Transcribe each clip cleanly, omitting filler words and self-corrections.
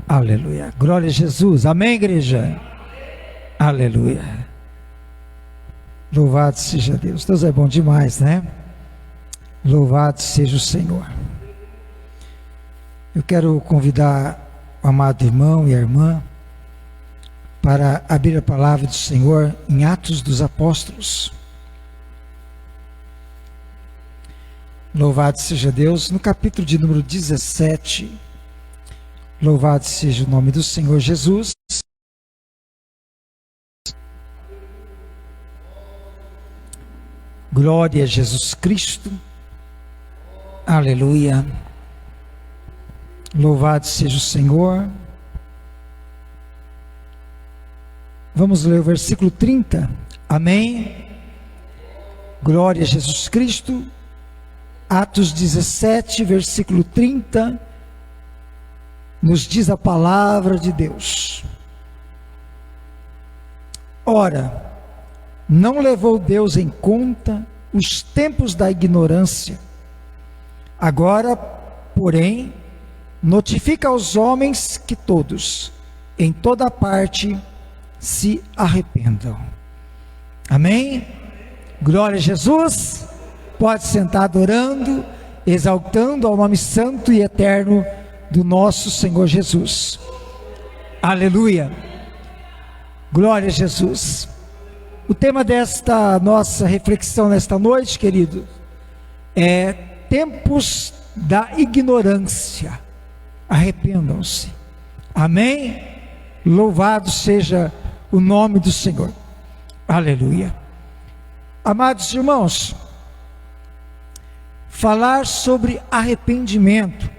Aleluia. Glória a Jesus. Amém, igreja? Aleluia. Louvado seja Deus. Deus é bom demais, né? Louvado seja o Senhor. Eu quero convidar o amado irmão e a irmã para abrir a palavra do Senhor em Atos dos Apóstolos. Louvado seja Deus. No capítulo de número 17. Louvado seja o nome do Senhor Jesus. Glória a Jesus Cristo. Aleluia. Louvado seja o Senhor. Vamos ler o versículo 30. Amém. Glória a Jesus Cristo. Atos 17, versículo 30. Nos diz a palavra de Deus. Ora, não levou Deus em conta os tempos da ignorância. Agora, porém, notifica aos homens que todos, em toda parte, se arrependam. Amém? Glória a Jesus. Pode sentar adorando, exaltando ao nome santo e eterno do nosso Senhor Jesus. Aleluia. Glória a Jesus. O tema desta nossa reflexão nesta noite, querido, é tempos da ignorância. Arrependam-se. Amém? Louvado seja o nome do Senhor. Aleluia. Amados irmãos, falar sobre arrependimento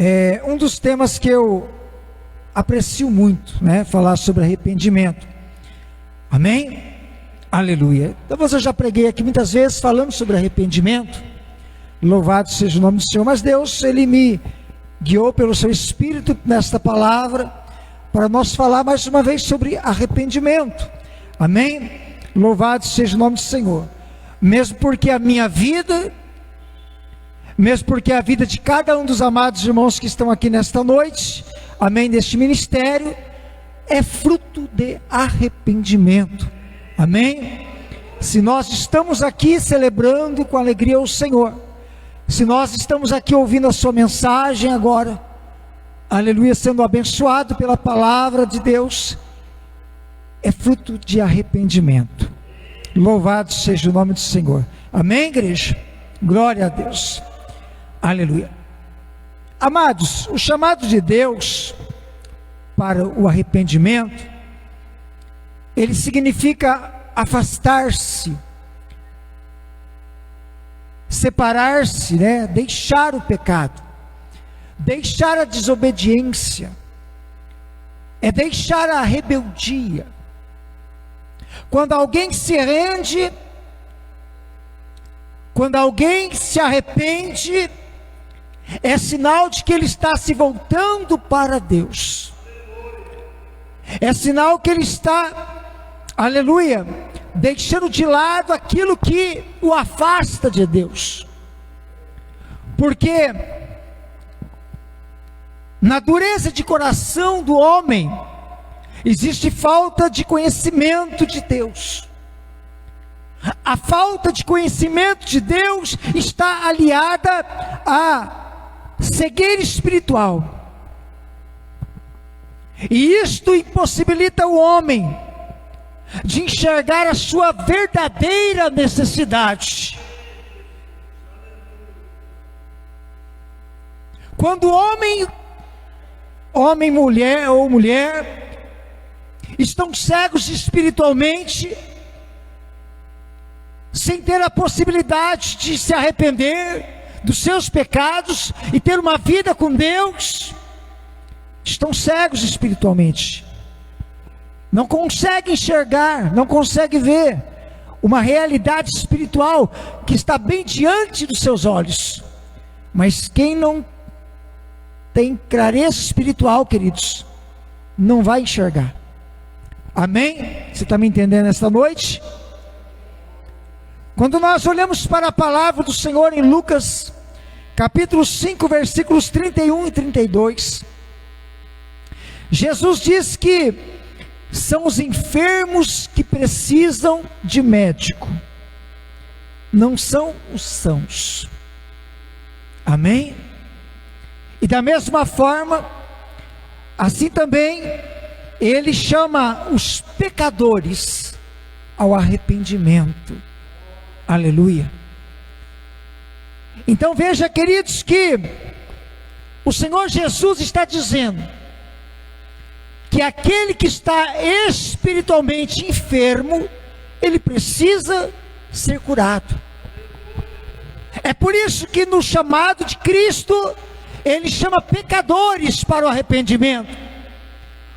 é um dos temas que eu aprecio muito, né? Falar sobre arrependimento. Amém? Aleluia. Então eu já preguei aqui muitas vezes falando sobre arrependimento. Louvado seja o nome do Senhor. Mas Deus, Ele me guiou pelo seu Espírito nesta palavra para nós falar mais uma vez sobre arrependimento. Amém? Louvado seja o nome do Senhor. Mesmo porque a minha vida, mesmo porque a vida de cada um dos amados irmãos que estão aqui nesta noite, amém, deste ministério, é fruto de arrependimento. Amém? Se nós estamos aqui celebrando com alegria o Senhor, se nós estamos aqui ouvindo a sua mensagem agora, aleluia, sendo abençoado pela palavra de Deus, é fruto de arrependimento. Louvado seja o nome do Senhor. Amém, igreja? Glória a Deus. Aleluia. Amados, o chamado de Deus para o arrependimento, ele significa afastar-se, separar-se, né? Deixar o pecado, deixar a desobediência, é deixar a rebeldia. Quando alguém se rende, quando alguém se arrepende, é sinal de que ele está se voltando para Deus. É sinal que ele está, aleluia, deixando de lado aquilo que o afasta de Deus. Porque na dureza de coração do homem existe falta de conhecimento de Deus. A falta de conhecimento de Deus está aliada à cegueira espiritual. E isto impossibilita o homem de enxergar a sua verdadeira necessidade. Quando homem, mulher ou mulher estão cegos espiritualmente, sem ter a possibilidade de se arrepender dos seus pecados e ter uma vida com Deus, estão cegos espiritualmente, não conseguem enxergar, não conseguem ver uma realidade espiritual que está bem diante dos seus olhos. Mas quem não tem clareza espiritual, queridos, não vai enxergar. Amém? Você está me entendendo esta noite? Quando nós olhamos para a palavra do Senhor em Lucas, capítulo 5, versículos 31 e 32, Jesus diz que são os enfermos que precisam de médico, não são os sãos. Amém? E da mesma forma, assim também, ele chama os pecadores ao arrependimento. Aleluia. Então veja, queridos, que o Senhor Jesus está dizendo que aquele que está espiritualmente enfermo, ele precisa ser curado. É por isso que no chamado de Cristo, ele chama pecadores para o arrependimento,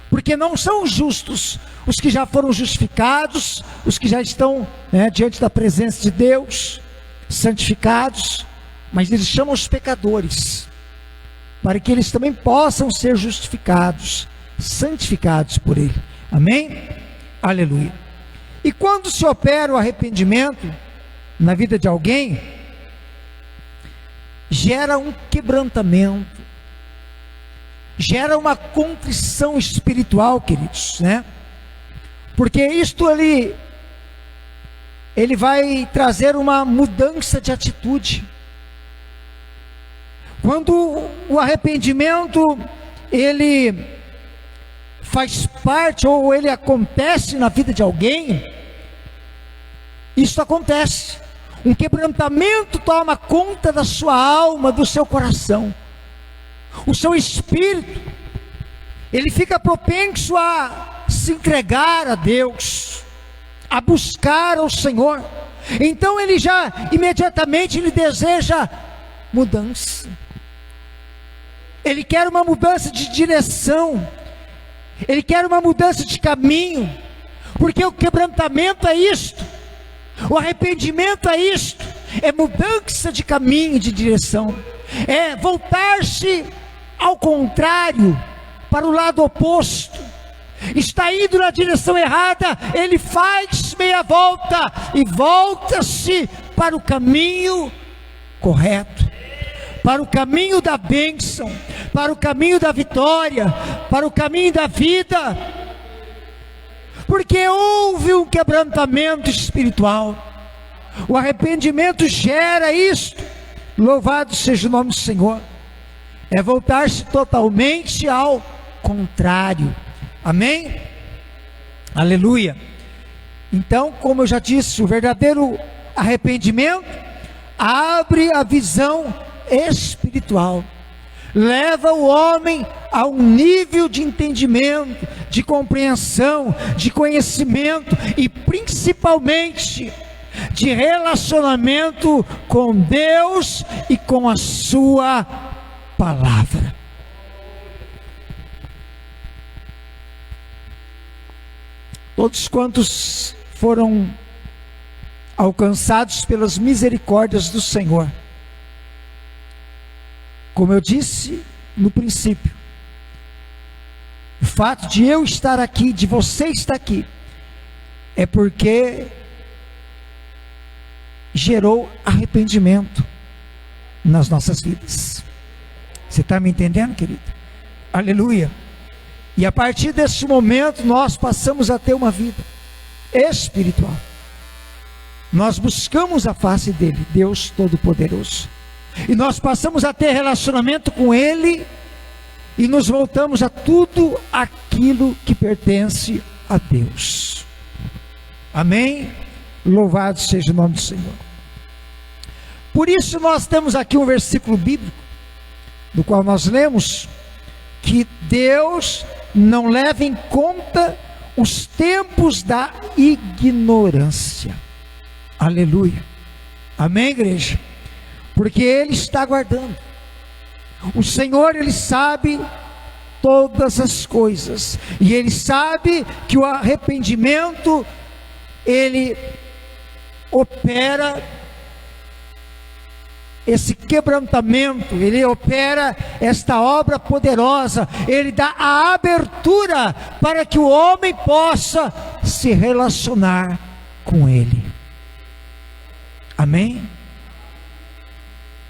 porque não são os justos, os que já foram justificados, os que já estão diante da presença de Deus, santificados, mas eles chamam os pecadores, para que eles também possam ser justificados, santificados por Ele. Amém? Aleluia. E quando se opera o arrependimento na vida de alguém, gera um quebrantamento, gera uma contrição espiritual, queridos, porque isto ele vai trazer uma mudança de atitude. Quando o arrependimento ele faz parte, ou ele acontece na vida de alguém, isso acontece, um quebrantamento toma conta da sua alma, do seu coração, o seu espírito, ele fica propenso a se entregar a Deus, a buscar ao Senhor. Então ele já imediatamente ele deseja mudança, ele quer uma mudança de direção, ele quer uma mudança de caminho, porque o quebrantamento é isto, o arrependimento é isto, é mudança de caminho, de direção, é voltar-se ao contrário, para o lado oposto. Está indo na direção errada, ele faz meia volta e volta-se para o caminho correto, para o caminho da bênção, para o caminho da vitória, para o caminho da vida, porque houve um quebrantamento espiritual. O arrependimento gera isto. Louvado seja o nome do Senhor. É voltar-se totalmente ao contrário. Amém? Aleluia. Então, como eu já disse, o verdadeiro arrependimento abre a visão espiritual, leva o homem a um nível de entendimento, de compreensão, de conhecimento e principalmente de relacionamento com Deus e com a sua palavra. Todos quantos foram alcançados pelas misericórdias do Senhor, como eu disse no princípio, o fato de eu estar aqui, de você estar aqui, é porque gerou arrependimento nas nossas vidas. Você está me entendendo, querido? Aleluia. E a partir desse momento nós passamos a ter uma vida espiritual. Nós buscamos a face dele, Deus Todo-Poderoso, e nós passamos a ter relacionamento com ele, e nos voltamos a tudo aquilo que pertence a Deus. Amém? Louvado seja o nome do Senhor. Por isso nós temos aqui um versículo bíblico, do qual nós lemos, que Deus não leva em conta os tempos da ignorância. Aleluia. Amém, igreja? Porque Ele está aguardando. O Senhor, Ele sabe todas as coisas, e Ele sabe que o arrependimento, Ele opera esse quebrantamento, Ele opera esta obra poderosa, Ele dá a abertura para que o homem possa se relacionar com Ele. Amém?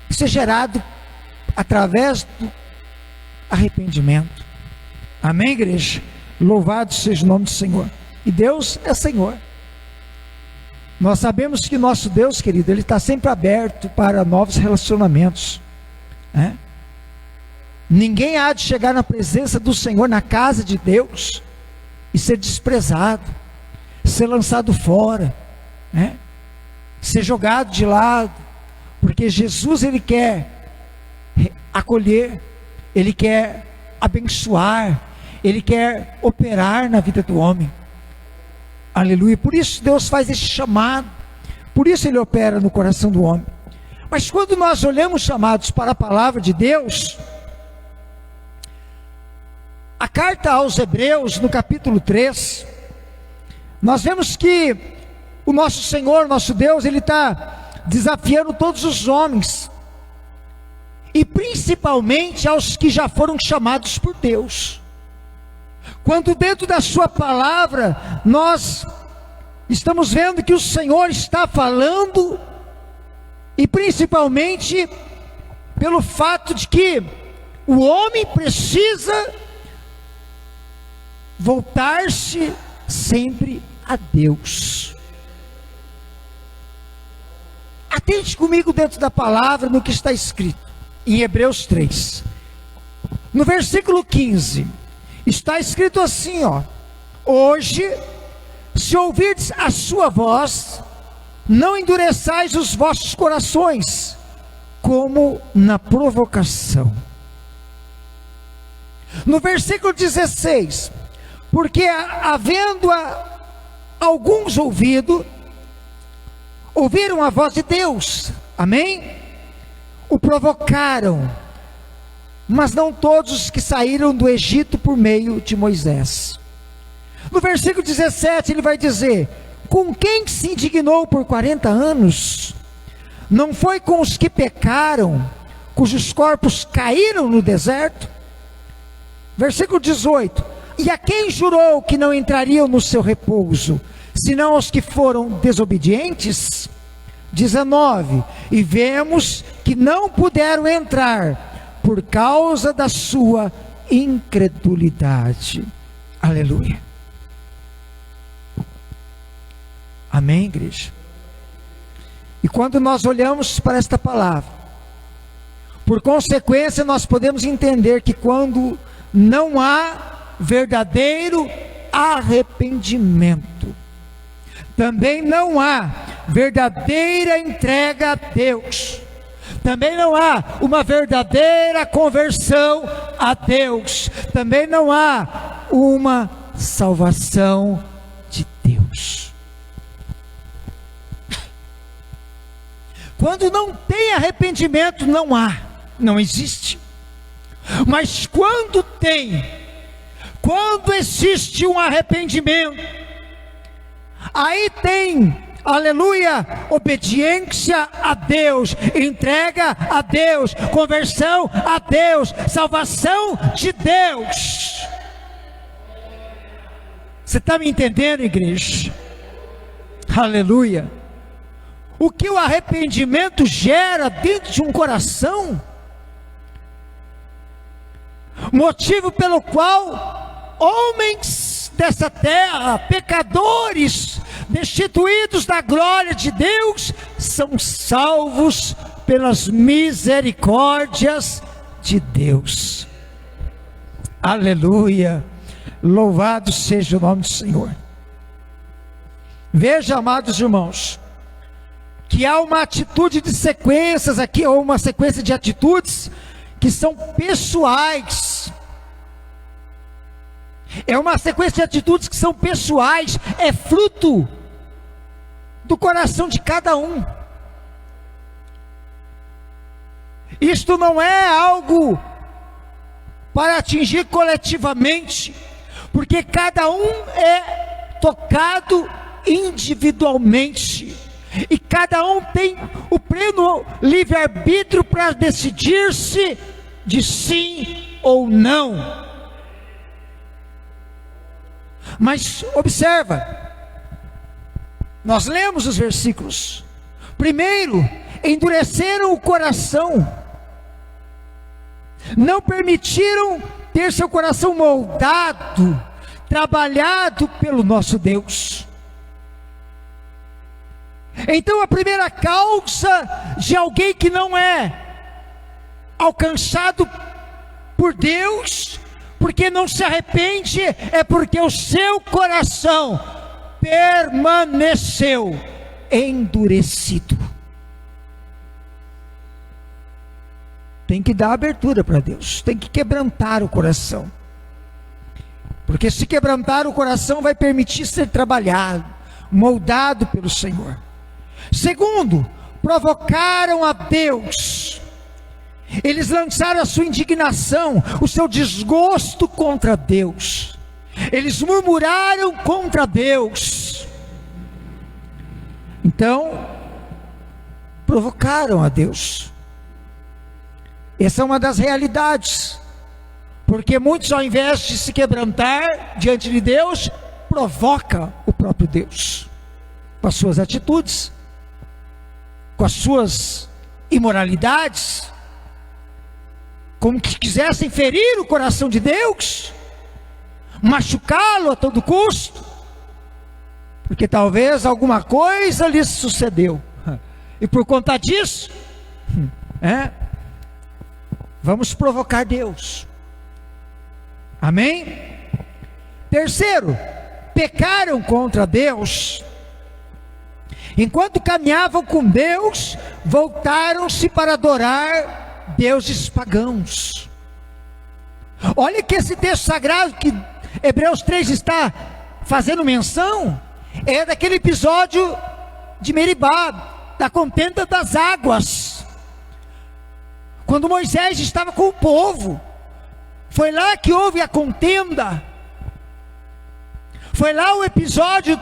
Isso é gerado através do arrependimento. Amém, igreja? Louvado seja o nome do Senhor. E Deus é Senhor. Nós sabemos que nosso Deus, querido, Ele está sempre aberto para novos relacionamentos, né? Ninguém há de chegar na presença do Senhor, na casa de Deus, e ser desprezado, ser lançado fora, né? Ser jogado de lado, porque Jesus, Ele quer acolher, Ele quer abençoar, Ele quer operar na vida do homem. Aleluia. Por isso Deus faz esse chamado, por isso Ele opera no coração do homem. Mas quando nós olhamos chamados para a palavra de Deus, a carta aos Hebreus, no capítulo 3, nós vemos que o nosso Senhor, nosso Deus, Ele está desafiando todos os homens, e principalmente aos que já foram chamados por Deus. Quando dentro da sua palavra, nós estamos vendo que o Senhor está falando, e principalmente pelo fato de que o homem precisa voltar-se sempre a Deus. Atente comigo dentro da palavra, no que está escrito em Hebreus 3, no versículo 15, está escrito assim, ó: hoje, se ouvirdes a sua voz, não endureçais os vossos corações, como na provocação. No versículo 16, porque havendo alguns ouviram a voz de Deus, amém? O provocaram, mas não todos os que saíram do Egito por meio de Moisés. No versículo 17 ele vai dizer: com quem se indignou por 40 anos? Não foi com os que pecaram, cujos corpos caíram no deserto? Versículo 18: e a quem jurou que não entrariam no seu repouso, senão aos que foram desobedientes? 19: e vemos que não puderam entrar por causa da sua incredulidade. Aleluia. Amém, igreja? E quando nós olhamos para esta palavra, por consequência, nós podemos entender que quando não há verdadeiro arrependimento, também não há verdadeira entrega a Deus, também não há uma verdadeira conversão a Deus, também não há uma salvação de Deus. Quando não tem arrependimento, não existe. Mas quando existe um arrependimento, aí tem, aleluia, obediência a Deus, entrega a Deus, conversão a Deus, salvação de Deus. Você está me entendendo, igreja? Aleluia. O que o arrependimento gera dentro de um coração, motivo pelo qual homens dessa terra, pecadores, destituídos da glória de Deus, são salvos pelas misericórdias de Deus. Aleluia, louvado seja o nome do Senhor. Veja, amados irmãos, que há uma atitude de sequências aqui, ou uma sequência de atitudes que são pessoais. É uma sequência de atitudes que são pessoais, é fruto do coração de cada um. Isto não é algo para atingir coletivamente, porque cada um é tocado individualmente, e cada um tem o pleno livre-arbítrio para decidir-se de sim ou não. Mas observa, nós lemos os versículos. Primeiro, endureceram o coração, não permitiram ter seu coração moldado, trabalhado pelo nosso Deus. Então a primeira causa de alguém que não é alcançado por Deus, porque não se arrepende, é porque o seu coração permaneceu endurecido. Tem que dar abertura para Deus, tem que quebrantar o coração, porque se quebrantar o coração vai permitir ser trabalhado, moldado pelo Senhor. Segundo, provocaram a Deus. Eles lançaram a sua indignação, o seu desgosto contra Deus. Eles murmuraram contra Deus. Então, provocaram a Deus. Essa é uma das realidades, porque muitos, ao invés de se quebrantar diante de Deus, provoca o próprio Deus, com as suas atitudes, com as suas imoralidades, como que quisessem ferir o coração de Deus, machucá-lo a todo custo, porque talvez alguma coisa lhes sucedeu, e por conta disso, vamos provocar Deus. Amém? Terceiro, pecaram contra Deus. Enquanto caminhavam com Deus, voltaram-se para adorar deuses pagãos. Olha que esse texto sagrado que Hebreus 3 está fazendo menção, é daquele episódio de Meribá, da contenda das águas, quando Moisés estava com o povo. Foi lá que houve a contenda, foi lá o episódio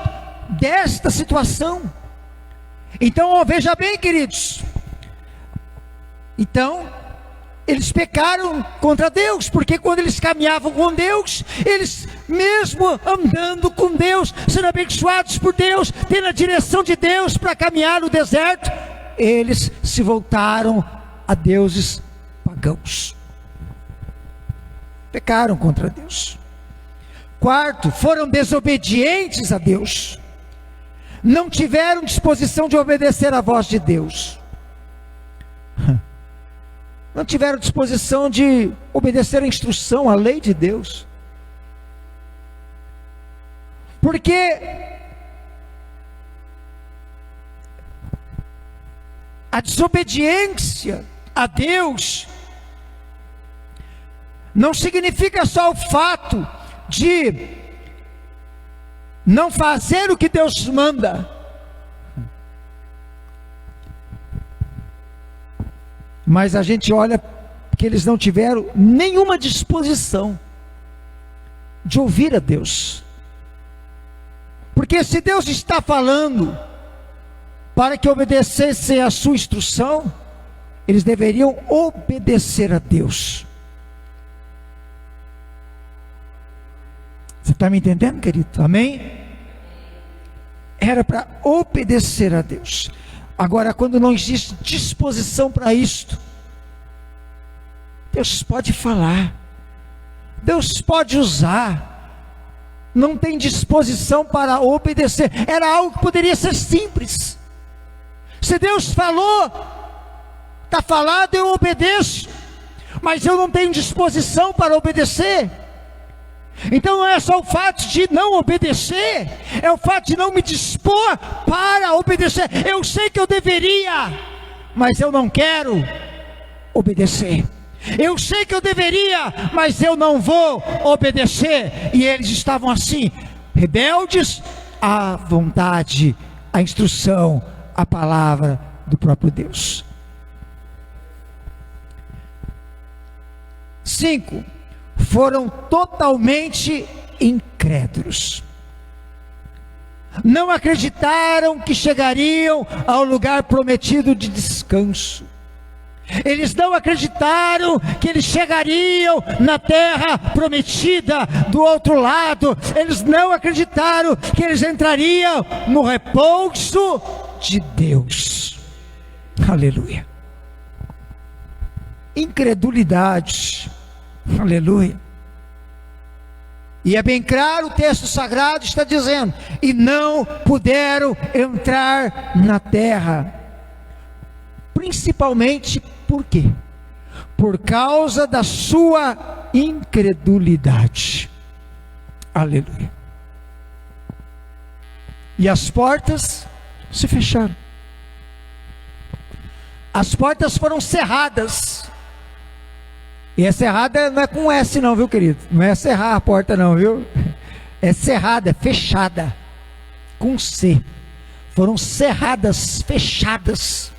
desta situação. Então, veja bem, queridos, então, eles pecaram contra Deus, porque quando eles caminhavam com Deus, eles mesmo andando com Deus, sendo abençoados por Deus, tendo a direção de Deus para caminhar no deserto, eles se voltaram a deuses pagãos, pecaram contra Deus. Quarto, foram desobedientes a Deus, não tiveram disposição de obedecer à voz de Deus, não tiveram disposição de obedecer a instrução, a lei de Deus, porque a desobediência a Deus não significa só o fato de não fazer o que Deus manda, mas a gente olha que eles não tiveram nenhuma disposição de ouvir a Deus, porque se Deus está falando para que obedecessem a sua instrução, eles deveriam obedecer a Deus. Você está me entendendo, querido? Amém? Era para obedecer a Deus. Agora, quando não existe disposição para isto, Deus pode falar, Deus pode usar, não tem disposição para obedecer. Era algo que poderia ser simples. Se Deus falou, está falado, eu obedeço, mas eu não tenho disposição para obedecer. Então não é só o fato de não obedecer, é o fato de não me dispor para obedecer. Eu sei que eu deveria, mas eu não quero obedecer. Eu sei que eu deveria, mas eu não vou obedecer. E eles estavam assim, rebeldes à vontade, à instrução, à palavra do próprio Deus. 5. Foram totalmente incrédulos. Não acreditaram que chegariam ao lugar prometido de descanso. Eles não acreditaram que eles chegariam na terra prometida do outro lado. Eles não acreditaram que eles entrariam no repouso de Deus. Aleluia. Incredulidade. Aleluia. E é bem claro, o texto sagrado está dizendo: e não puderam entrar na terra. Principalmente por quê? Por causa da sua incredulidade. Aleluia. E as portas se fecharam. As portas foram cerradas. E é cerrada não é com S não, viu, querido? Não é cerrar a porta não, viu? É cerrada, é fechada. Com C. Foram cerradas, fechadas.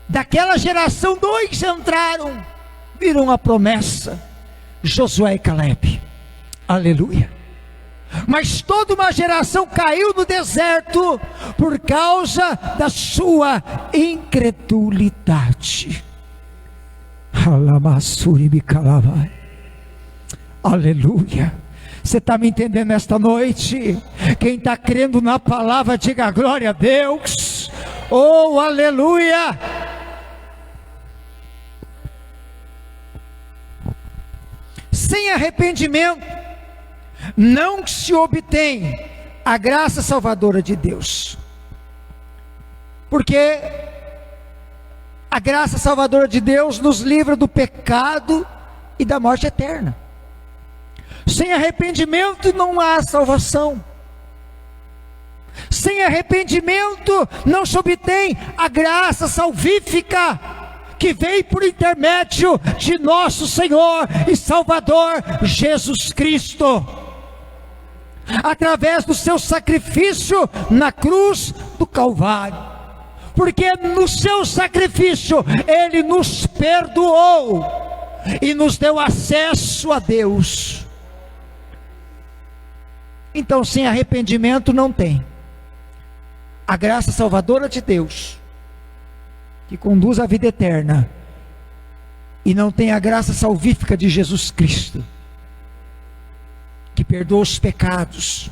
Daquela geração, 2 entraram, viram a promessa: Josué e Caleb. Aleluia. Mas toda uma geração caiu no deserto por causa da sua incredulidade. Aleluia. Você está me entendendo nesta noite? Quem está crendo na palavra, diga glória a Deus. Oh, aleluia. Sem arrependimento não se obtém a graça salvadora de Deus, porque a graça salvadora de Deus nos livra do pecado e da morte eterna. Sem arrependimento não há salvação. Sem arrependimento não se obtém a graça salvífica que veio por intermédio de nosso Senhor e Salvador Jesus Cristo, através do seu sacrifício na cruz do Calvário. Porque no seu sacrifício Ele nos perdoou e nos deu acesso a Deus. Então, sem arrependimento não tem a graça salvadora de Deus, que conduz à vida eterna, e não tem a graça salvífica de Jesus Cristo, que perdoa os pecados,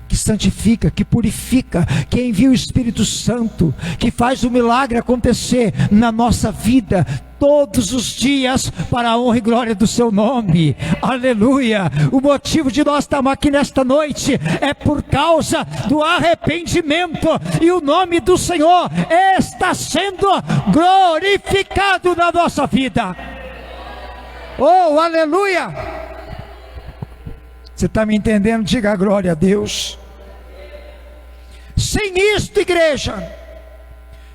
que santifica, que purifica, que envia o Espírito Santo, que faz o milagre acontecer na nossa vida, todos os dias, para a honra e glória do seu nome. Aleluia. O motivo de nós estarmos aqui nesta noite é por causa do arrependimento, e o nome do Senhor está sendo glorificado na nossa vida. Oh, aleluia. Você está me entendendo? Diga glória a Deus. Sem isto, igreja,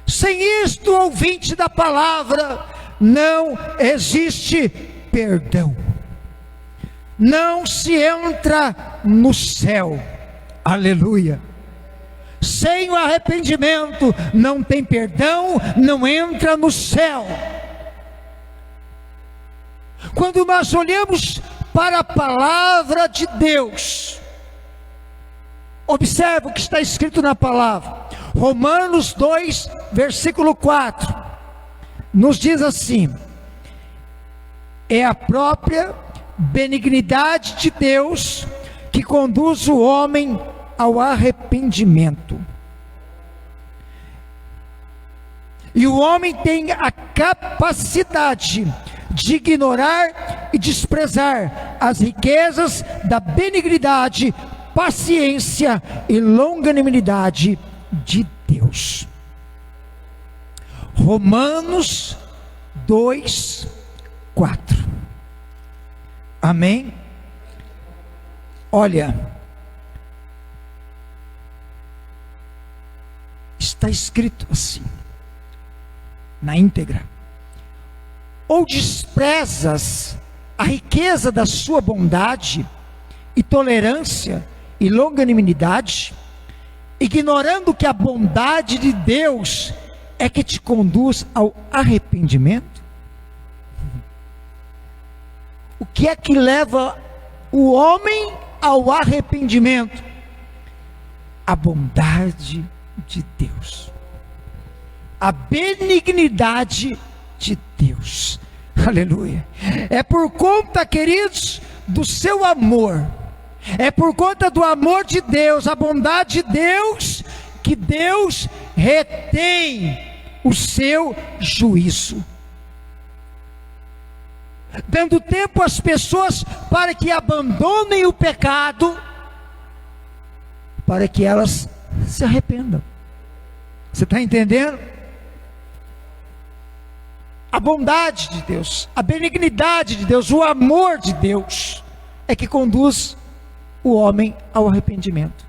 sem isto, ouvinte da palavra, não existe perdão. Não se entra no céu. Aleluia. Sem o arrependimento não tem perdão, não entra no céu. Quando nós olhamos para a palavra de Deus, observe o que está escrito na palavra. Romanos 2, versículo 4, nos diz assim: é a própria benignidade de Deus que conduz o homem ao arrependimento. E o homem tem a capacidade de ignorar e desprezar as riquezas da benignidade, paciência e longanimidade de Deus. Romanos 2, 4. Amém? Olha, está escrito assim, na íntegra: ou desprezas a riqueza da sua bondade e tolerância e longanimidade, ignorando que a bondade de Deus é que te conduz ao arrependimento? O que é que leva o homem ao arrependimento? A bondade de Deus, a benignidade de Deus. Aleluia. É por conta, queridos, do seu amor, é por conta do amor de Deus, a bondade de Deus, que Deus retém o seu juízo. dando tempo às pessoas para que abandonem o pecado, para que elas se arrependam. Você está entendendo? A bondade de Deus, a benignidade de Deus, o amor de Deus é que conduz o homem ao arrependimento.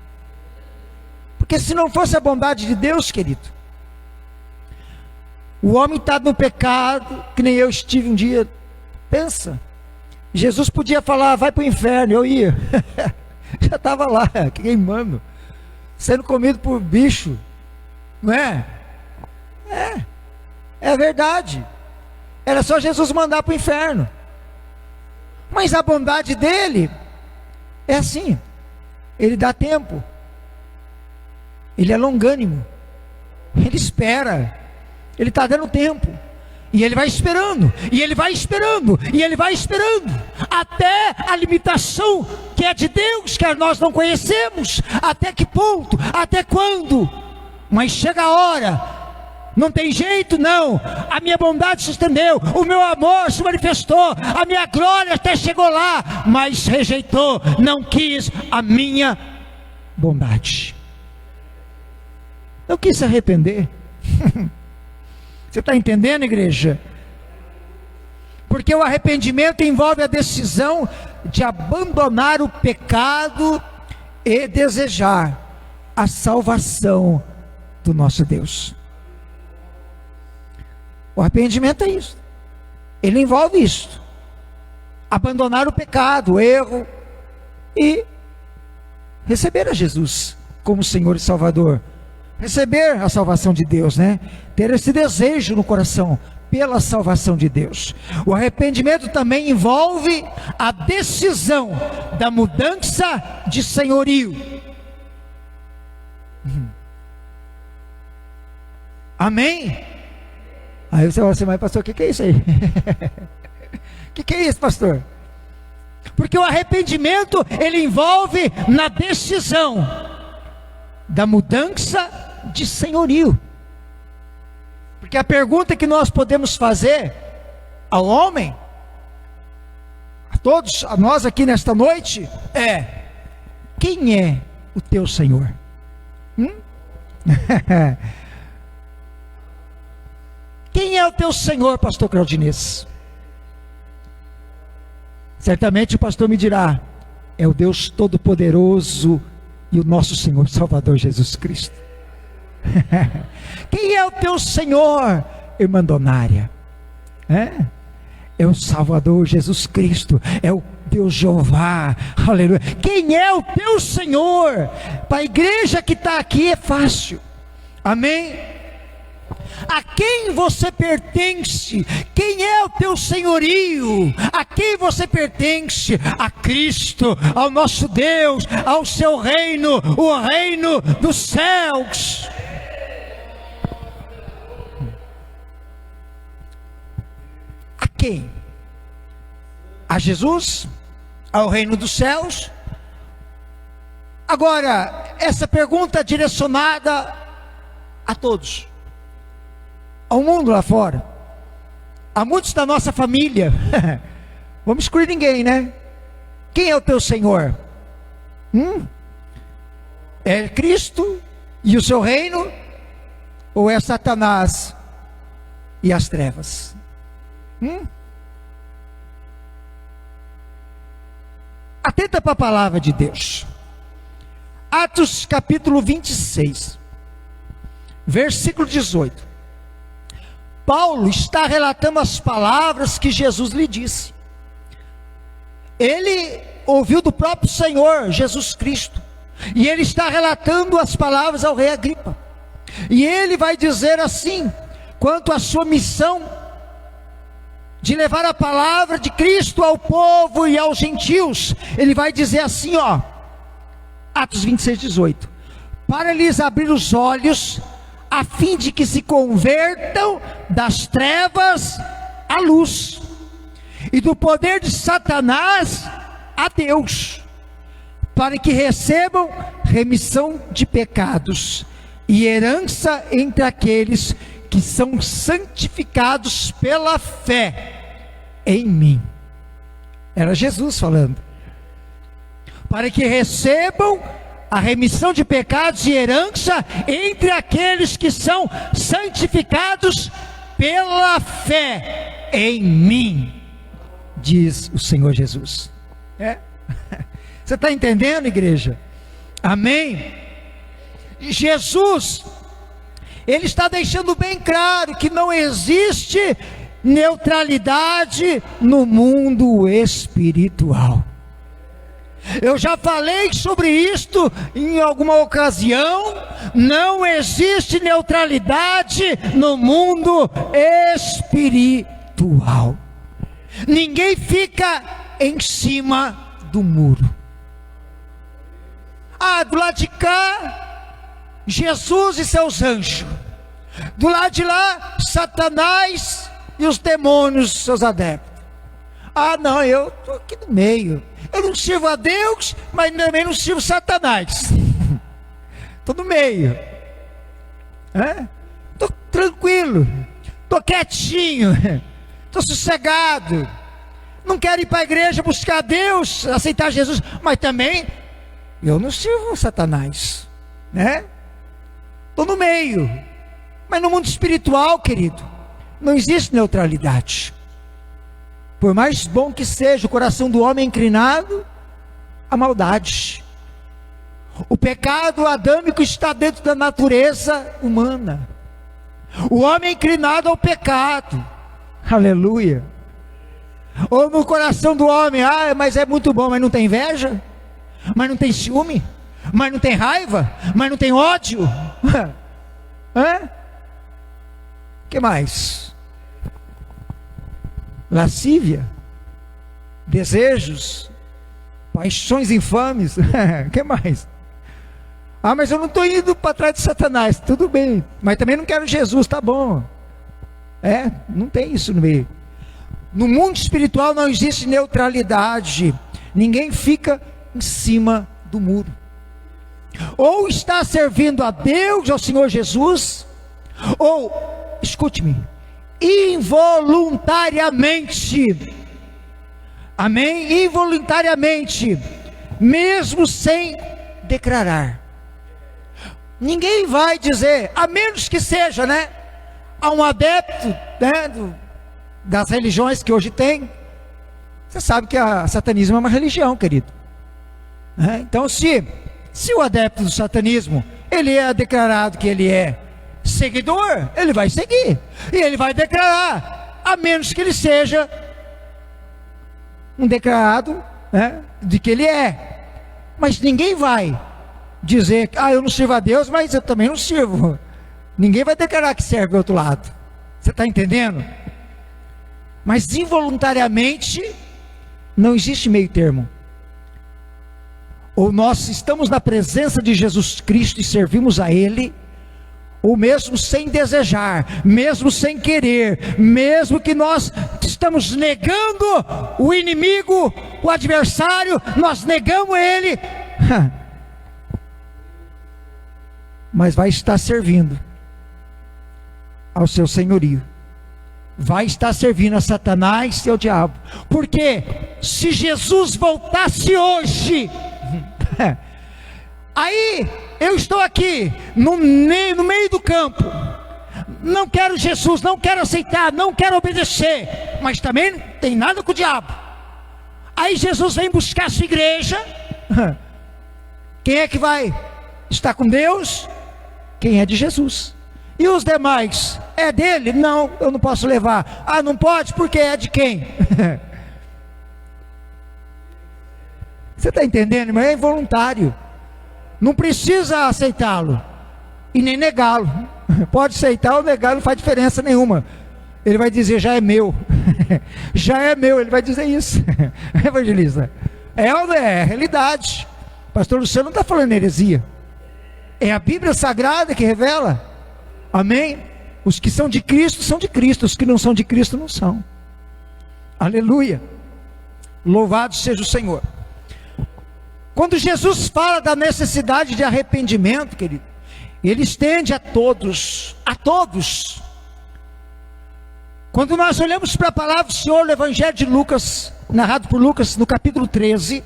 Porque se não fosse a bondade de Deus, querido, o homem está no pecado, que nem eu estive um dia. Pensa, Jesus podia falar, vai para o inferno, eu ia. Já estava lá, queimando, sendo comido por bicho, não é? É verdade. Era só Jesus mandar para o inferno. Mas a bondade dele é assim, ele dá tempo, ele é longânimo, ele espera, ele está dando tempo, e ele vai esperando, e ele vai esperando, e ele vai esperando, até a limitação que é de Deus, que nós não conhecemos, até que ponto, até quando, mas chega a hora, não tem jeito não, a minha bondade se estendeu, o meu amor se manifestou, a minha glória até chegou lá, mas rejeitou, não quis a minha bondade, não quis se arrepender. Você está entendendo, igreja? Porque o arrependimento envolve a decisão de abandonar o pecado e desejar a salvação do nosso Deus. O arrependimento é isso, ele envolve isso, abandonar o pecado, o erro, e receber a Jesus como Senhor e Salvador, receber a salvação de Deus, né? Ter esse desejo no coração pela salvação de Deus. O arrependimento também envolve a decisão da mudança de senhorio. Amém? Aí você fala assim, mas pastor, o que é isso aí? O que é isso, pastor? Porque o arrependimento, ele envolve na decisão da mudança de senhorio. Porque a pergunta que nós podemos fazer ao homem, a todos, a nós aqui nesta noite, é: quem é o teu Senhor? Quem é o teu Senhor, pastor Claudinês? Certamente o pastor me dirá: é o Deus Todo-Poderoso e o nosso Senhor Salvador Jesus Cristo. Quem é o teu Senhor, irmã Donária? É o Salvador Jesus Cristo, é o Deus Jeová, aleluia. Quem é o teu Senhor? Para a igreja que está aqui é fácil, amém? A quem você pertence? Quem é o teu senhorio? A quem você pertence? A Cristo, ao nosso Deus, ao seu reino, o reino dos céus. A quem? A Jesus? Ao reino dos céus? Agora, essa pergunta é direcionada a todos, ao mundo lá fora, a muitos da nossa família. Vamos excluir ninguém, né? Quem é o teu Senhor? É Cristo e o seu reino? Ou é Satanás e as trevas? Atenta para a palavra de Deus. Atos capítulo 26, versículo 18. Paulo está relatando as palavras que Jesus lhe disse. Ele ouviu do próprio Senhor Jesus Cristo, e ele está relatando as palavras ao rei Agripa. E ele vai dizer assim, quanto à sua missão de levar a palavra de Cristo ao povo e aos gentios. Ele vai dizer assim, Atos 26, 18: para lhes abrir os olhos, a fim de que se convertam das trevas à luz, e do poder de Satanás a Deus, para que recebam remissão de pecados e herança entre aqueles que são santificados pela fé em mim. Era Jesus falando. Para que recebam a remissão de pecados e herança entre aqueles que são santificados pela fé em mim, diz o Senhor Jesus. Você está entendendo, igreja? Amém? Jesus, Ele está deixando bem claro que não existe neutralidade no mundo espiritual. Eu já falei sobre isto em alguma ocasião. Não existe neutralidade no mundo espiritual. Ninguém fica em cima do muro. Do lado de cá, Jesus e seus anjos. Do lado de lá, Satanás e os demônios, seus adeptos. Não, eu estou aqui no meio. Eu não sirvo a Deus, mas também não sirvo Satanás. Estou no meio. Estou tranquilo. Estou quietinho. Estou sossegado. Não quero ir para a igreja buscar Deus, aceitar Jesus, mas também eu não sirvo Satanás, Estou no meio. Mas no mundo espiritual, querido, não existe neutralidade. Por mais bom que seja o coração do homem inclinado à maldade, o pecado adâmico está dentro da natureza humana. O homem inclinado ao pecado, aleluia. Ou no coração do homem, mas é muito bom, mas não tem inveja, mas não tem ciúme, mas não tem raiva, mas não tem ódio. Que mais? Lascívia, desejos, paixões infames. Que mais? Mas eu não estou indo para trás de Satanás. Tudo bem, mas também não quero Jesus, tá bom. Não tem isso no meio. No mundo espiritual não existe neutralidade. Ninguém fica em cima do muro. Ou está servindo a Deus, ao Senhor Jesus, ou, escute-me, involuntariamente, amém? Involuntariamente, mesmo sem declarar. Ninguém vai dizer, a menos que seja, a um adepto, das religiões que hoje tem. Você sabe que o satanismo é uma religião, querido. Então, se o adepto do satanismo, ele é declarado que ele é seguidor, ele vai seguir, e ele vai declarar, a menos que ele seja um declarado, de que ele é. Mas ninguém vai dizer, eu não sirvo a Deus, mas eu também não sirvo. Ninguém vai declarar que serve do outro lado. Você está entendendo? Mas involuntariamente não existe meio termo. Ou nós estamos na presença de Jesus Cristo e servimos a Ele, ou mesmo sem desejar, mesmo sem querer, mesmo que nós estamos negando o inimigo, o adversário, nós negamos ele, mas vai estar servindo ao seu senhorio, vai estar servindo a Satanás e ao diabo. Porque se Jesus voltasse hoje, aí eu estou aqui no meio do campo, não quero Jesus, não quero aceitar, não quero obedecer, mas também não tem nada com o diabo. Aí Jesus vem buscar a sua igreja. Quem é que vai estar com Deus? Quem é de Jesus. E os demais, é dele? Não, eu não posso levar. Não pode, porque é de quem? Você está entendendo, irmão? É involuntário. Não precisa aceitá-lo e nem negá-lo. Pode aceitar ou negar, não faz diferença nenhuma. Ele vai dizer, já é meu. Já é meu, ele vai dizer isso. Evangelista, ou não é? É realidade. Pastor Luciano não está falando heresia. É a Bíblia Sagrada que revela. Amém? Os que são de Cristo, são de Cristo. Os que não são de Cristo, não são. Aleluia. Louvado seja o Senhor. Quando Jesus fala da necessidade de arrependimento, querido, Ele estende a todos, Quando nós olhamos para a palavra do Senhor, no Evangelho de Lucas, narrado por Lucas, no capítulo 13,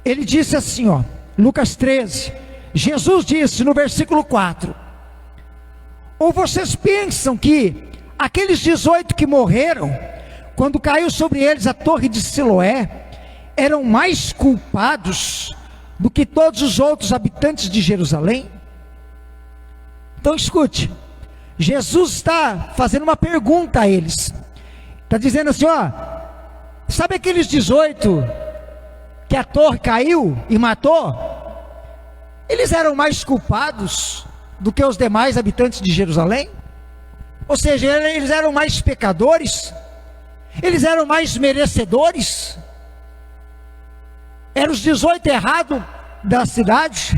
ele disse assim, ó, Lucas 13, Jesus disse no versículo 4, ou vocês pensam que aqueles 18 que morreram, quando caiu sobre eles a torre de Siloé, eram mais culpados do que todos os outros habitantes de Jerusalém? Então escute, Jesus está fazendo uma pergunta a eles, está dizendo assim, ó, sabe aqueles 18 que a torre caiu e matou? Eles eram mais culpados do que os demais habitantes de Jerusalém? Ou seja, eles eram mais pecadores? Eles eram mais merecedores? Eram os 18 errados da cidade?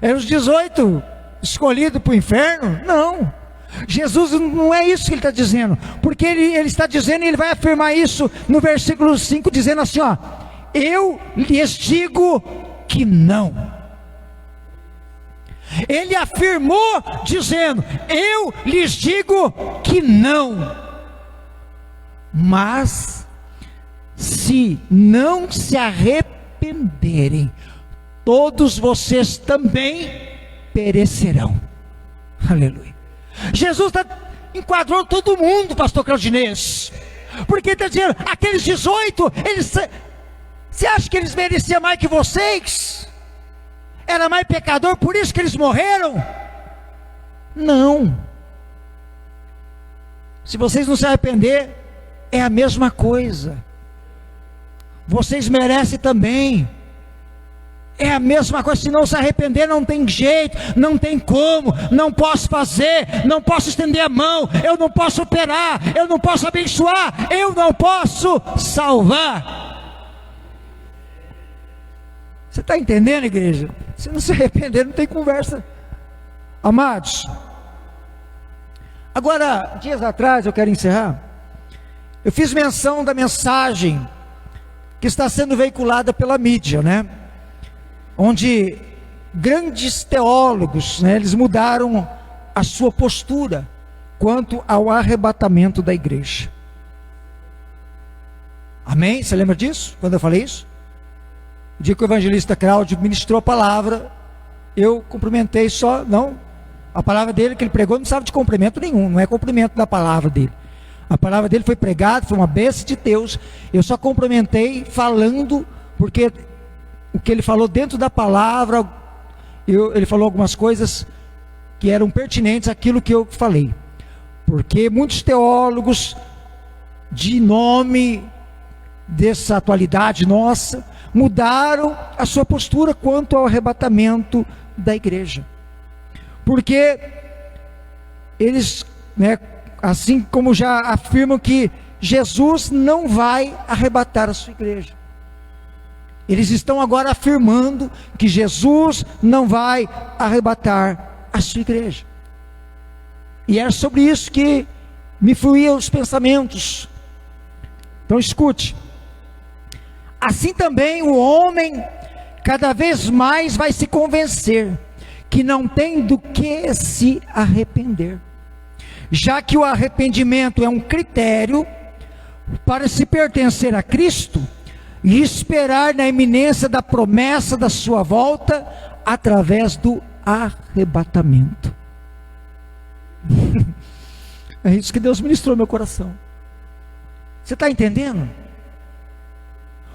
Eram os 18 escolhidos para o inferno? Não, Jesus não é isso que ele está dizendo, porque ele está dizendo, e ele vai afirmar isso no versículo 5, dizendo assim, ó, eu lhes digo que não. Ele afirmou dizendo, eu lhes digo que não, mas se não se arrependerem, todos vocês também perecerão. Aleluia. Jesus enquadrou todo mundo, pastor Claudinês, porque ele está dizendo, aqueles 18, você acha que eles mereciam mais que vocês? Era mais pecador, por isso que eles morreram? Não. Se vocês não se arrepender, é a mesma coisa. Vocês merecem também. É a mesma coisa, se não se arrepender não tem jeito, não tem como, não posso fazer, não posso estender a mão, eu não posso operar, eu não posso abençoar, eu não posso salvar. Você está entendendo, igreja? Se não se arrepender não tem conversa. Amados, agora, dias atrás, eu quero encerrar, eu fiz menção da mensagem que está sendo veiculada pela mídia, né? Onde grandes teólogos, né, eles mudaram a sua postura quanto ao arrebatamento da igreja. Amém? Você lembra disso? Quando eu falei isso? O dia que o evangelista Cláudio ministrou a palavra, eu cumprimentei só, não, a palavra dele que ele pregou não precisava de cumprimento nenhum, não é cumprimento da palavra dele. A palavra dele foi pregada, foi uma bênção de Deus, eu só cumprimentei falando, porque o que ele falou dentro da palavra, ele falou algumas coisas que eram pertinentes àquilo que eu falei, porque muitos teólogos de nome dessa atualidade nossa, mudaram a sua postura quanto ao arrebatamento da igreja, porque eles, né, assim como já afirmam que Jesus não vai arrebatar a sua igreja, eles estão agora afirmando que Jesus não vai arrebatar a sua igreja. E é sobre isso que me fluíam os pensamentos. Então escute. Assim também o homem cada vez mais vai se convencer que não tem do que se arrepender, já que o arrependimento é um critério para se pertencer a Cristo e esperar na iminência da promessa da sua volta através do arrebatamento. É isso que Deus ministrou no meu coração. Você está entendendo?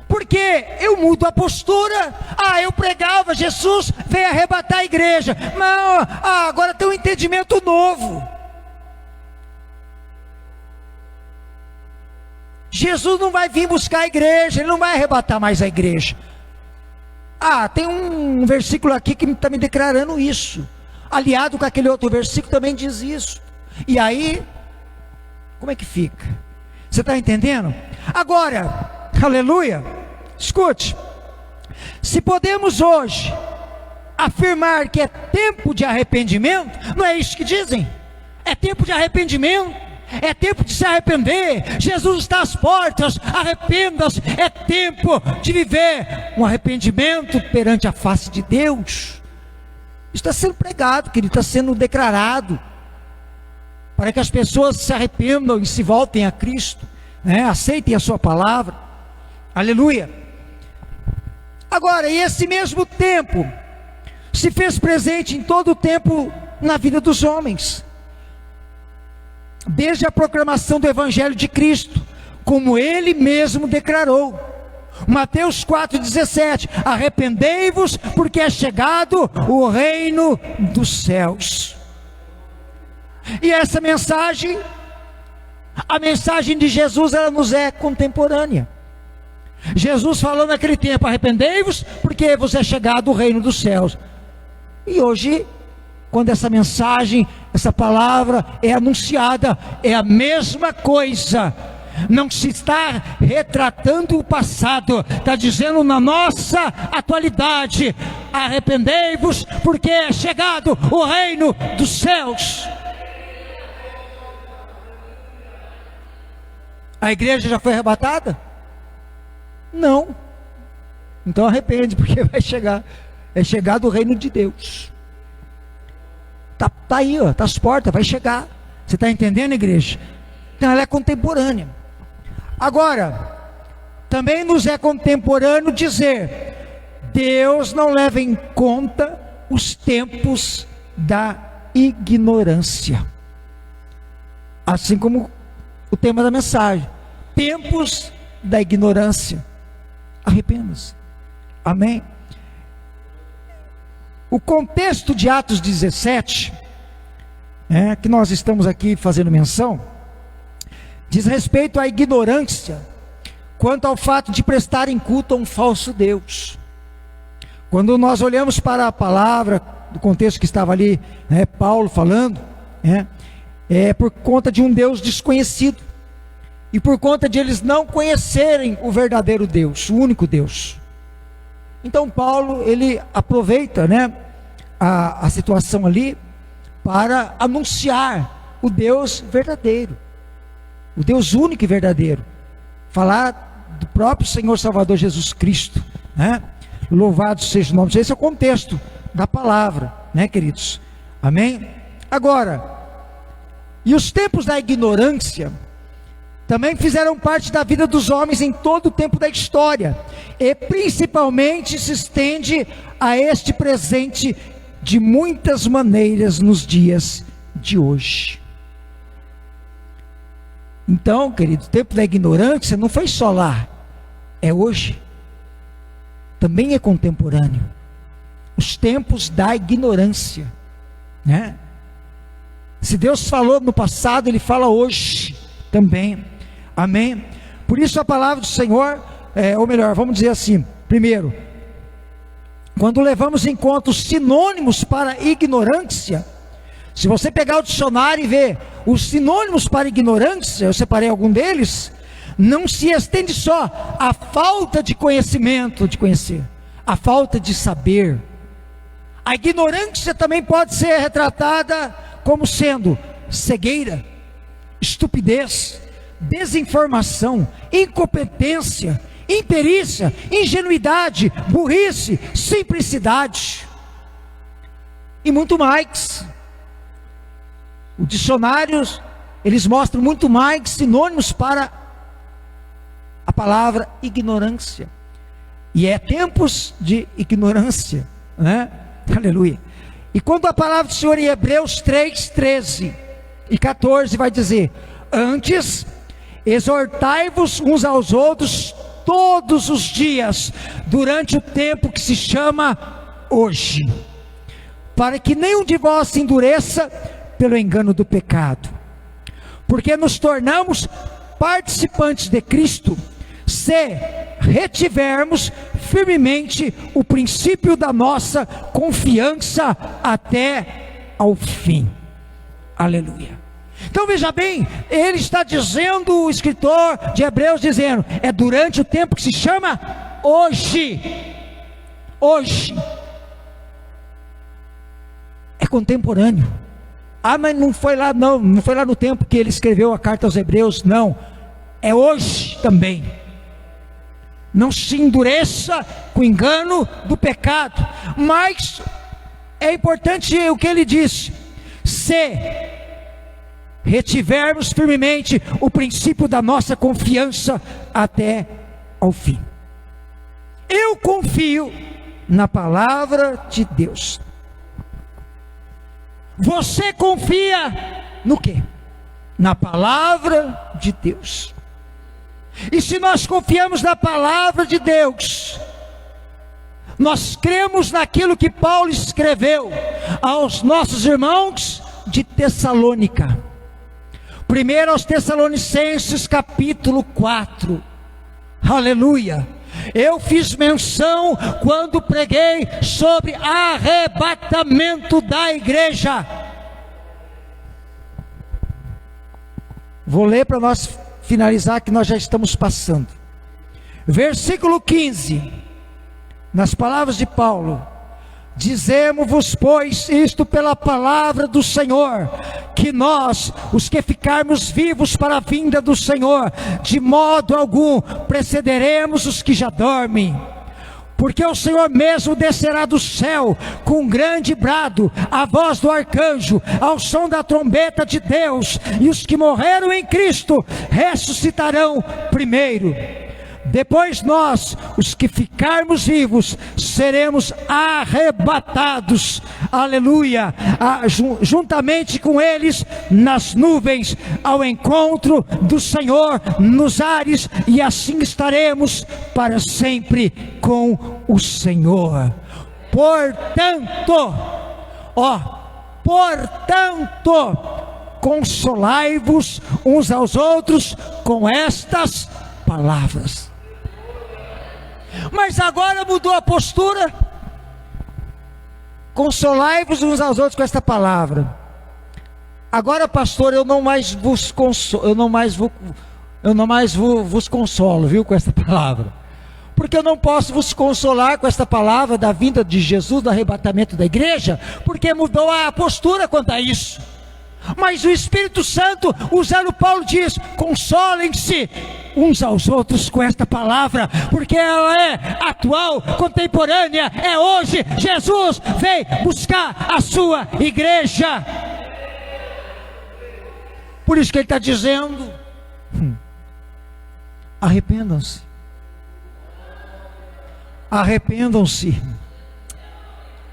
Porque eu mudo a postura. Eu pregava, Jesus veio arrebatar a igreja. Não, agora tem um entendimento novo. Jesus não vai vir buscar a igreja, ele não vai arrebatar mais a igreja. Tem um versículo aqui que está me declarando isso, aliado com aquele outro versículo também diz isso. E aí, como é que fica? Você está entendendo? Agora, aleluia, escute, se podemos hoje afirmar que é tempo de arrependimento, não é isso que dizem? É tempo de arrependimento. É tempo de se arrepender. Jesus está às portas, arrependa-se. É tempo de viver um arrependimento perante a face de Deus. Está sendo pregado, querido, está sendo declarado. para que as pessoas se arrependam e se voltem a Cristo, né? Aceitem a sua palavra. Aleluia. Agora, e esse mesmo tempo se fez presente em todo o tempo na vida dos homens, desde a proclamação do Evangelho de Cristo, como ele mesmo declarou. Mateus 4,17: arrependei-vos, porque é chegado o reino dos céus. E essa mensagem, a mensagem de Jesus, ela nos é contemporânea. Jesus falou naquele tempo: arrependei-vos, porque vos é chegado o reino dos céus. E hoje, quando essa mensagem, essa palavra é anunciada, é a mesma coisa. Não se está retratando o passado, está dizendo na nossa atualidade: arrependei-vos, porque é chegado o reino dos céus. A igreja já foi arrebatada? Não. Então arrepende, porque vai chegar. É chegado o reino de Deus. Tá aí, ó, tá às portas, vai chegar. Você está entendendo, igreja? Então ela é contemporânea. Agora, também nos é contemporâneo dizer: Deus não leva em conta os tempos da ignorância. Assim como o tema da mensagem: tempos da ignorância. Arrependa-se. Amém? O contexto de Atos 17, que nós estamos aqui fazendo menção, diz respeito à ignorância quanto ao fato de prestarem culto a um falso Deus. Quando nós olhamos para a palavra, do contexto que estava ali, Paulo falando, é por conta de um Deus desconhecido, e por conta de eles não conhecerem o verdadeiro Deus, o único Deus. Então Paulo, ele aproveita a situação ali para anunciar o Deus verdadeiro, o Deus único e verdadeiro, falar do próprio Senhor Salvador Jesus Cristo, louvado seja o nome de Jesus. Esse é o contexto da palavra, queridos, amém? Agora, e os tempos da ignorância também fizeram parte da vida dos homens em todo o tempo da história, e principalmente se estende a este presente de muitas maneiras nos dias de hoje. Então, querido, o tempo da ignorância não foi só lá, é hoje, também é contemporâneo. Os tempos da ignorância, se Deus falou no passado, Ele fala hoje também. Amém? Por isso a palavra do Senhor, ou melhor, vamos dizer assim, primeiro, quando levamos em conta os sinônimos para ignorância, se você pegar o dicionário e ver os sinônimos para ignorância, eu separei algum deles, não se estende só à falta de conhecimento, de conhecer, a falta de saber. A ignorância também pode ser retratada como sendo cegueira, estupidez, desinformação, incompetência, imperícia, ingenuidade, burrice, simplicidade e muito mais. Os dicionários, eles mostram muito mais sinônimos para a palavra ignorância, e é tempos de ignorância, aleluia. E quando a palavra do Senhor em Hebreus 3, 13 e 14 vai dizer: antes exortai-vos uns aos outros todos os dias, durante o tempo que se chama hoje, para que nenhum de vós se endureça pelo engano do pecado, porque nos tornamos participantes de Cristo, se retivermos firmemente o princípio da nossa confiança até ao fim. Aleluia. Então veja bem, ele está dizendo, o escritor de Hebreus dizendo, é durante o tempo que se chama hoje. Hoje é contemporâneo. Ah, mas não foi lá, não foi lá no tempo que ele escreveu a carta aos Hebreus, não, é hoje também. Não se endureça com o engano do pecado. Mas é importante o que ele disse: se retivermos firmemente o princípio da nossa confiança até ao fim. Eu confio na palavra de Deus. Você confia no quê? Na palavra de Deus. E se nós confiamos na palavra de Deus, nós cremos naquilo que Paulo escreveu aos nossos irmãos de Tessalônica. Primeiro aos Tessalonicenses capítulo 4. Aleluia. Eu fiz menção quando preguei sobre arrebatamento da igreja. Vou ler para nós finalizar, que nós já estamos passando. Versículo 15. Nas palavras de Paulo: dizemos-vos, pois, isto pela palavra do Senhor, que nós, os que ficarmos vivos para a vinda do Senhor, de modo algum precederemos os que já dormem. Porque o Senhor mesmo descerá do céu com um grande brado, a voz do arcanjo, ao som da trombeta de Deus, e os que morreram em Cristo ressuscitarão primeiro. Depois nós, os que ficarmos vivos, seremos arrebatados, aleluia, juntamente com eles nas nuvens, ao encontro do Senhor nos ares, e assim estaremos para sempre com o Senhor. Portanto, consolai-vos uns aos outros com estas palavras. Mas agora mudou a postura. Consolai-vos uns aos outros com esta palavra. Agora, pastor, eu não mais vos consolo, viu, com esta palavra. Porque eu não posso vos consolar com esta palavra da vinda de Jesus, do arrebatamento da igreja, porque mudou a postura quanto a isso. Mas o Espírito Santo, usando Paulo, diz: consolem-se uns aos outros com esta palavra, porque ela é atual, contemporânea, é hoje. Jesus veio buscar a sua igreja. Por isso que ele está dizendo: arrependam-se. Arrependam-se.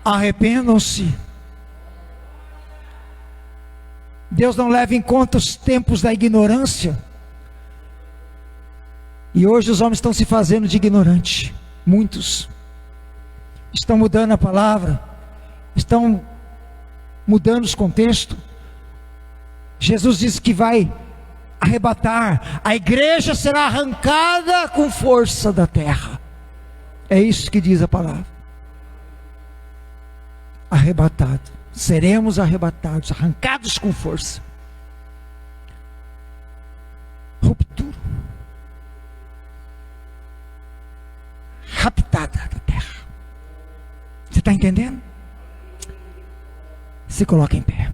Arrependam-se. Deus não leva em conta os tempos da ignorância. E hoje os homens estão se fazendo de ignorante. Muitos estão mudando a palavra, estão mudando os contextos. Jesus disse que vai arrebatar, a igreja será arrancada com força da terra. É isso que diz a palavra. Arrebatado. Seremos arrebatados, arrancados com força. Ruptura. Raptada da terra. Você está entendendo? Se coloca em pé.